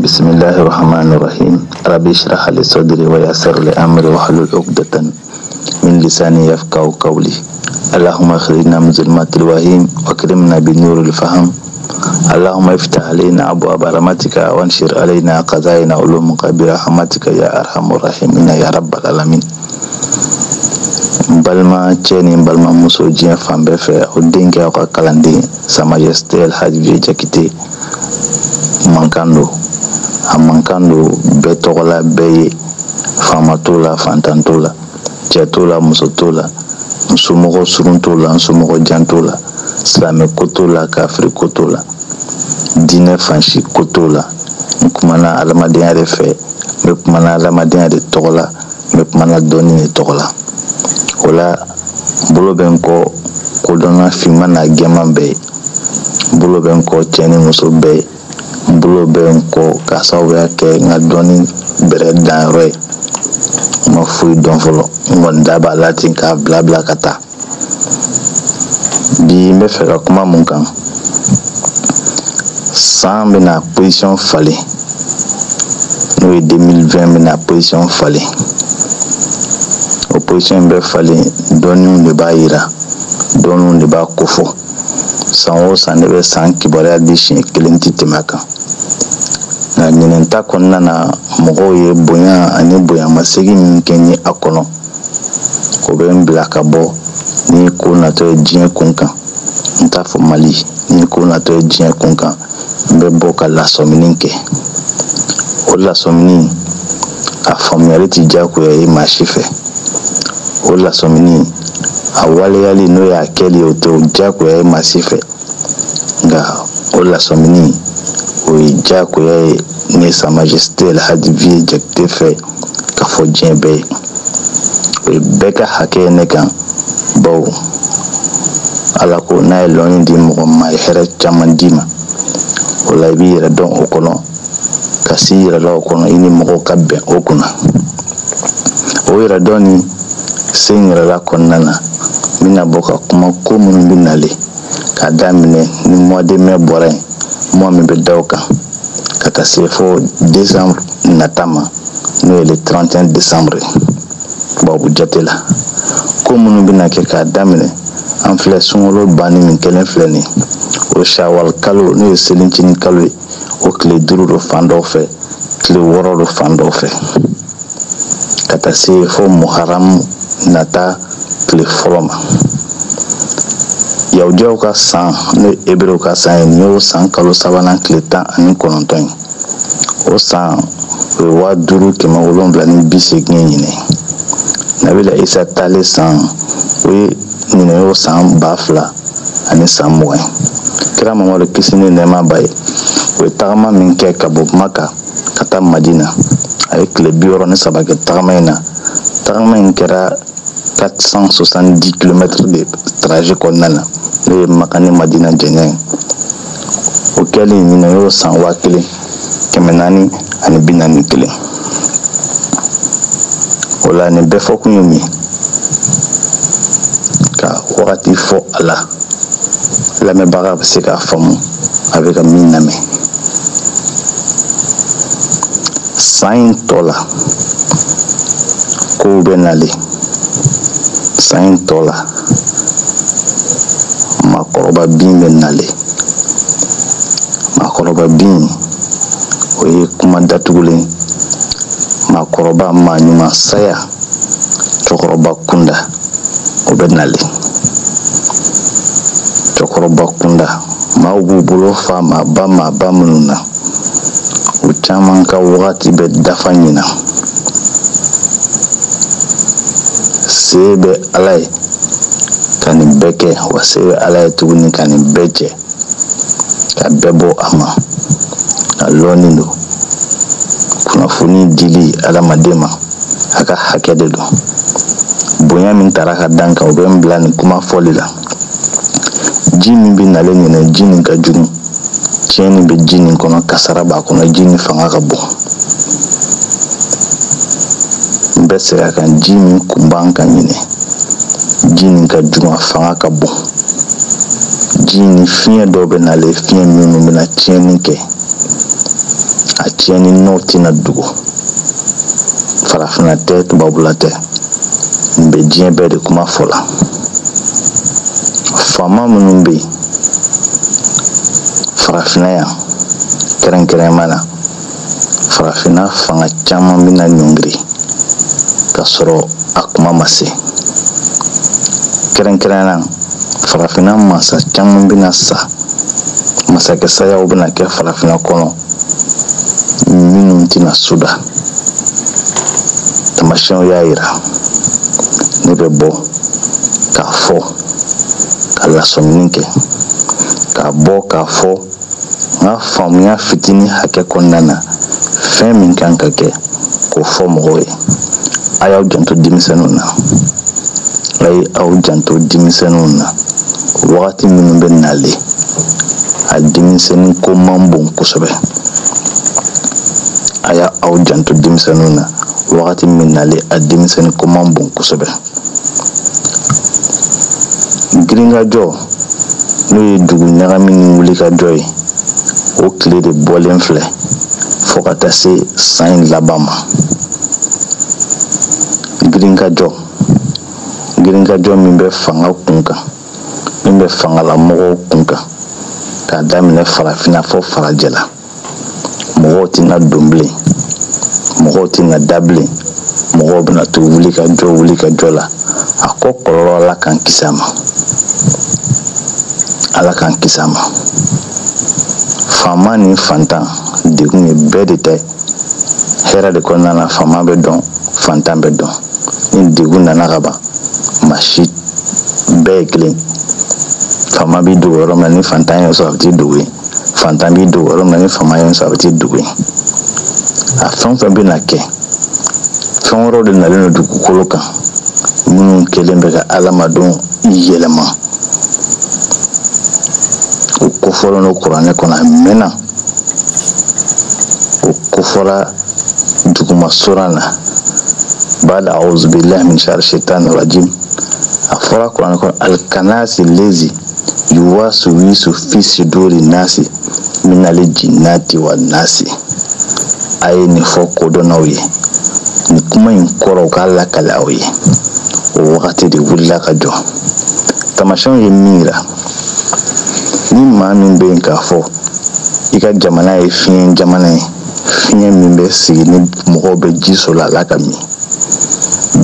Bismillahirrahmanirrahim. Rabbi shrah li sadri wa yassir li amri wahlul 'uqdatan min lisani yafqahu qawli. Allahumma akhrijna min zulmatil wahim wa akrimna bi nuril faham. Allahumma iftah alaina abwaaba rahmatika wa anshir alaina qadaina ulumuka bi rahmatika ya arhamur rahimin ya rabbal alamin. Balma ceni balma muso diɲɛ fan bɛɛ fɛ o denkɛ aw ka kalanden Sa Majesté El Hadji Vieux Diakité mankan don, a mankan don bɛɛ tɔgɔ la, bɛɛ ye, faama t'o la, fantan t'o la, cɛ t'o la, muso t'o la, musomɔgɔ surun t'o la, musomɔgɔ jan t'o la, silamɛ ko t'o la, kafiri ko t'o la, diinɛ fansi ko t'o la. N kumana adamadenya de fɛ, n bɛ kumana adamadenya de tɔgɔ la, n bɛ kumana dɔɔni de tɔgɔ la. O la bolo bɛ n kɔ kodɔnna finman n'a gɛnman bɛɛ ye, bolo bɛ n kɔ cɛ ni muso bɛɛ ye, n bolo bɛ n kɔ k'a sababuya kɛ n ka dɔɔni bɛrɛ danyɔrɔ ye. N ma foyi dɔn fɔlɔ, n kɔni da b'a la ten k'a bila ka taa. Bi n bɛ fɛ ka kuma mun kan, san bɛna position falen, n'o ye 2020 bɛna position falen. O position bɛ falen, dɔɔniw de b'a yira, dɔɔniw de b'a kofɔ. San o san ne bɛ san kibaruya di siɲɛ kelen tɛ tɛmɛ a kan. Nka ɲinɛn ta kɔnɔna na mɔgɔw ye bonya ani bonyamasegin min kɛ n ye a kɔnɔ, o bɛ n bila ka bɔ ni ko natɔ ye diɲɛ kun kan. N t'a fɔ Mali, ni ko natɔ ye diɲɛ kun kan, n bɛ bɔ ka lasɔmini kɛ. O lasɔmini, a faamuyali tɛ diyagoya ye maa si fɛ. O lasɔmini, a waleyali n'o y'a kɛli o tɛ diyagoya ye maa si fɛ. Nka o lasɔmini, o ye diyagoya ye ne Sa Majesté El Hadji Vieux Diakité fɛ ka fɔ diɲɛ bɛɛ ye. O ye bɛɛ ka hakɛ ye ne kan, bawo Ala ko n'a ye lɔnni di mɔgɔ ma, a ye hɛrɛ caman d'i ma. O la i b'i yɛrɛ dɔn o kɔnɔ, ka s'i yɛrɛ la o kɔnɔ, i ni mɔgɔw ka bɛn o kunna. O yɛrɛ dɔn ni se n yɛrɛ la kɔnɔna na, n bɛna bɔ ka kuma ko minnu bɛ nalen, k'a daminɛ ni mois de mai bɔra yen, mois min bɛ da o kan, ka taa se fo décembre nata ma, n'o ye le 31 décembre tubabu jate la. Ko minnu bɛna kɛ k'a daminɛ, an filɛ sunkalo banni min kɛlen filɛ nin, o Shawwal kalo n'o ye selincini kalo ye, o tile 5 do fan dɔw fɛ, tile 6 do fan dɔw fɛ, ka taa se fo Muharram nata tile fɔlɔ ma. Yahudiyaw ka san n'o ye Hébrɛw ka san ye, nin y'o san kalo sabanan tile 19 ye. O san o ye 5780 ye ɲinɛ. Nabila Isa talen san o ye ɲinɛ y'o san 2020 ye. Kira Mamadu kisi ni nɛɛma b'a ye, o ye tagama min kɛ ka bɔ Maka ka taa Madina. A ye tile 63 kɛ tagama in na. Tagama in kɛra 470 km de trajet kɔnɔna na, n'o ye Maka ni Madina jɛɲɛ ye. O kɛlen ɲinɛ y'o san 1441. O la nin bɛɛ fɔ kun ye min, ka wagati fɔ a la, lamɛnbaga bɛ se k'a faamu, a bɛ ka min lamɛn. San in tɔ la, kow bɛ nalen. San in tɔ la, maakɔrɔba bin bɛ nalen. Maakɔrɔba bin, o ye kuma datugulen. Maakɔrɔba maa ɲuman saya, cɛkɔrɔba kunda, o bɛ nalen. Cɛkɔrɔba kunda, maaw b'u bolo fa maaba minnu na, o caman ka wagati bɛ dafa ɲina. Se bɛ Ala ye ka nin bɛɛ kɛ, wa se bɛ Ala ye tuguni ka nin bɛɛ jɛ, ka bɛɛ bɔ a ma. A lɔnni don, kunnafoni dili adamaden ma, a ka hakɛ de don. Bonya min taara ka dan kan, o bɛ n bila nin kuma fɔli la. Ji min bɛ nalen ɲinɛ, ji nin ka jugu. Tiɲɛni bɛ ji nin kɔnɔ, kasara b'a kɔnɔ, ji nin fanga ka bon. N bɛ segin a kan, ji min kun b'an kan ɲinɛ, ji nin ka jugu, a fanga ka bon. Ji ni fiɲɛ dɔw bɛ nalen, fiɲɛ minnu bɛna tiɲɛni kɛ, a tiɲɛni n'o tɛna dogo farafina tɛ tubabula tɛ n bɛ diɲɛ bɛɛ de kuma fɔ la faama minnu bɛ yen farafina yan kɛrɛnkɛrɛnma na farafina fanga caman bɛna ɲɔngiri ka sɔrɔ a kuma ma se kɛrɛnkɛrɛnna farafina masa caman bɛna sa masakɛ sayaw bɛna kɛ farafina kɔnɔ minnu tɛna suda tamasiyɛnw y'a yira ne bɛ bɔ k'a fɔ ka lasɔmini kɛ k'a bɔ k'a fɔ n ka faamuya fitinin hakɛ kɔnɔna na fɛn min kan ka kɛ k'o fɔ mɔgɔw ye a y'aw janto denmisɛnninw na a ye aw janto denmisɛnninw na wagati minnu bɛ nale a denmisɛnnin ko man bon kosɛbɛ a y'a aw janto denmisɛnninw na wagati min nale a denmisɛnnin ko man bon kosɛbɛ girinkajɔ n'o ye dugu ɲagami ni wulikajɔ ye o tile de bɔlen filɛ fo ka taa se san in laban ma girinkajɔ min bɛ fanga kun kan min bɛ fangalamɔgɔw kun kan k'a daminɛ farafina fɔ farajɛ la mɔgɔw tɛna don bilen mɔgɔw tɛna da bilen mɔgɔw bɛna to wulikajɔ la a ko kɔlɔlɔ ala k'an kisi a ma ala k'an kisi a ma faama ni fantan degun ye bɛɛ de tɛ hɛrɛ de kɔnɔna na faama bɛ dɔn fantan bɛ dɔn ni degun nana ka ban maa si bɛɛ ye kelen faama b'i dogo yɔrɔ min na ni fantan ye sɔrɔ a bɛ t'i dogo yen fantan b'i dogo yɔrɔ min na ni faama ye sɔrɔ a bɛ t'i dogo yen a fɛn o fɛn bɛ na kɛ fɛn wɛrɛw de nalen don dugukolo kan minnu kelen bɛ ka adamadenw yɛlɛma o kofɔlen don kuranɛ kɔnɔ a mɛnna o kofɔla duguma soran na bada a'udhu billahi min sharri shaitanir rajim a fɔra kuranɛ kɔnɔ alkanasi lezi yuwaswisu fi suduri nasi minal jinnati wan nasi a ye nin fɔ kodɔnnaw ye nin kuma in kɔrɔ k'a lakale aw ye o wagati de wulila ka jɔ tamasiyɛnw ye min yira ni maa min bɛ yen k'a fɔ i ka jamana ye fiɲɛ jamana ye fiɲɛ min bɛ sigi ni mɔgɔw bɛ ji sɔrɔ a la ka min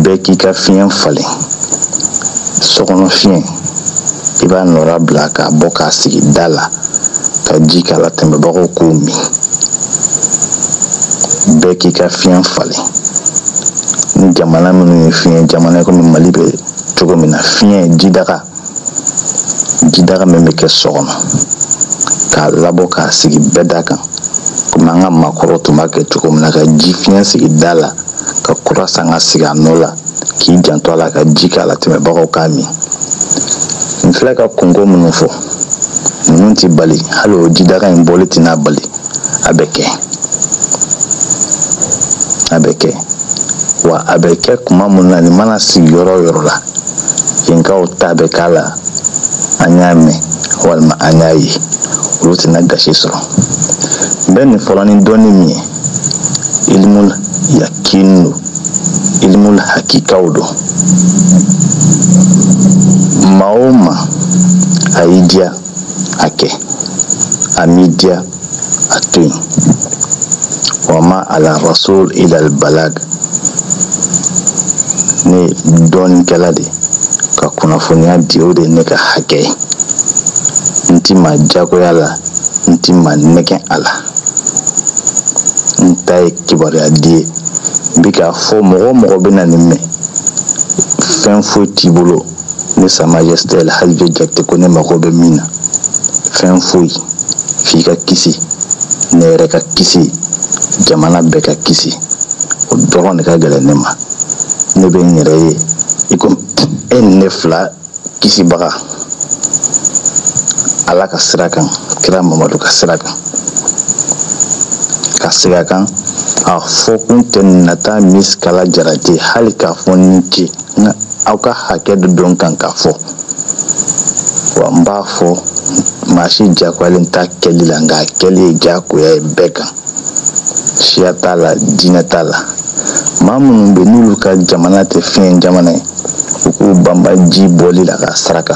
bɛɛ k'i ka fiɲɛ falen sokɔnɔ fiɲɛ i b'a nɔra bila k'a bɔ k'a sigi da la ka ji k'a la tɛmɛbagaw k'o min bɛɛ k'i ka fiɲɛ falen ni jamana minnu ye fiɲɛ jamana ye komi mali bɛ cogo min na fiɲɛ jidaga min bɛ kɛ so kɔnɔ k'a labɔ k'a sigi bɛɛ da kan komi an ka maakɔrɔw tun b'a kɛ cogo min na ka ji fiɲɛ sigi da la ka kura san ka sigi a nɔ la k'i janto a la ka ji k'a la tɛmɛbagaw k'a min n filɛ ka kungo minnu fɔ ninnu tɛ bali hali o jidaga in bɔli tɛna bali a bɛ kɛ wa a bɛ kɛ kuma min na nin mana sigi yɔrɔ o yɔrɔ la yenkaw ta bɛ k'a la an y'a mɛn walima an y'a ye olu tɛna gasi sɔrɔ n bɛ nin fɔlɔ ni dɔnni min ye ilimul yakinu don ilimul hakikaw don maa o maa a y'i diya a kɛ a m'i diya a to yen wa ma ala rasul ila al balag ne dɔɔninkɛla de ka kunnafoniya di o de ne ka hakɛ ye n ti ma jagoya la n ti ma nɛgɛn a la n ta ye kibaruya di ye bi k'a fɔ mɔgɔ o mɔgɔ bɛ na nin mɛn fɛn foyi t'i bolo ne sa majesté la hali jakite ko ne mago bɛ min na fɛn foyi f'i ka kisi ne yɛrɛ ka kisi jamana bɛɛ ka kisi o dɔrɔn de ka gɛlɛn ne ma ne bɛ n yɛrɛ ye i ko e ni ne fila kisibaga ala ka sira kan kira mamadu ka sira kan ka sira kan a fɔ kun tɛ nata miskala jarate hali k'a fɔ ni ce nka aw ka hakɛ dɔ dɔn kan k'a fɔ wa n b'a fɔ maa si jagoyalen t'a kɛli la nka a kɛli ye jagoya ye bɛɛ kan siya t'a la diinɛ t'a la. Maa minnu bɛ n'olu ka jamana tɛ fiɲɛ jamana ye u k'u banba ji bɔli la ka saraka,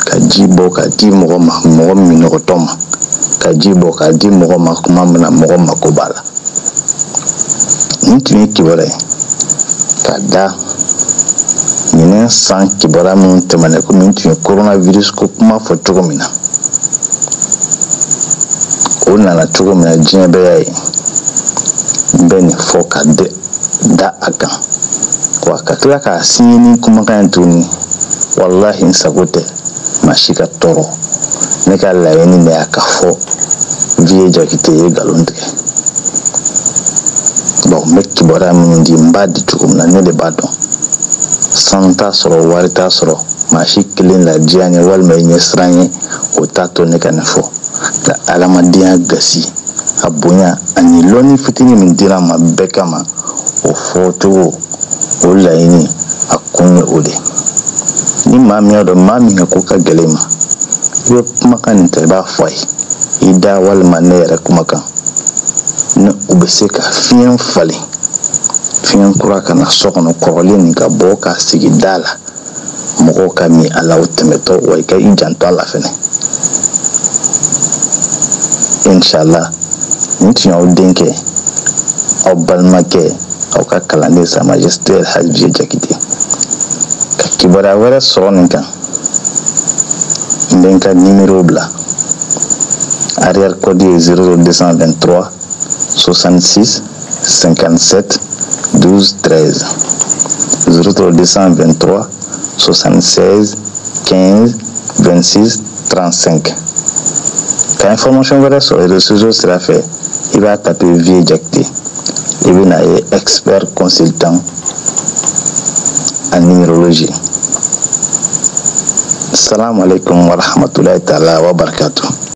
ka ji bɔ ka di mɔgɔ ma, mɔgɔ minɔgɔtɔ ma, ka ji bɔ ka di mɔgɔ ma kuma min na mɔgɔ mako b'a la. Nin tun ye kibaruya ye ka da ɲinɛ san kibaruya minnu tɛmɛna komi tun ye coronavirus ko kuma fɔ cogo min na. O nana cogo min na diɲɛ bɛɛ y'a ye. N bɛ nin fɔ ka da a kan wa ka tila k'a siɲɛ ni kumakan ye tuguni. Wallahi n sago tɛ maa si ka tɔɔrɔ. Ne ka laɲini de y'a ka fɔ Vieux Diakité ye nkalon tigɛ. Bon n bɛ kibaruya minnu di n b'a di cogo min na ne de b'a dɔn. Sanu t'a sɔrɔ, wari t'a sɔrɔ, maa si kelen ladiya n ye walima i ɲɛ siran n ye o t'a to ne ka nin fɔ. Ka adamadenya gasi a bonya ani lɔnni fitinin min dira ma bɛɛ kama o fɔcogo o laɲini a kun ye o de. Ni maa min y'a dɔn maa min ka ko ka gɛlɛn ma i bɛ kumakan nin ta i b'a fɔ a ye i da walima ne yɛrɛ kumakan ni u bɛ se ka fiɲɛ falen, fiɲɛ kura ka na so kɔnɔ kɔrɔlen nin ka bɔ ka sigi da la mɔgɔw ka min a la o tɛmɛtɔ wa i ka i janto a la fɛnɛ. Inshallah nin tun y'aw denkɛ aw balimakɛ aw ka kalanden Sa Majesté El Hadji Vieux Diakité. Ka kibaruya wɛrɛ sɔrɔ nin kan n bɛ n ka numéro bila. Arrière code ye 00223 66 57 12 13 00223 76 15 26 35. Ka information wɛrɛ sɔrɔ réseaux sociaux sira fɛ i b'a taper Vieux Diakité i bɛna ye expert consultant en numérologie. Assalamu alaikum wa rahmatullahi ta'ala wa barakatuh.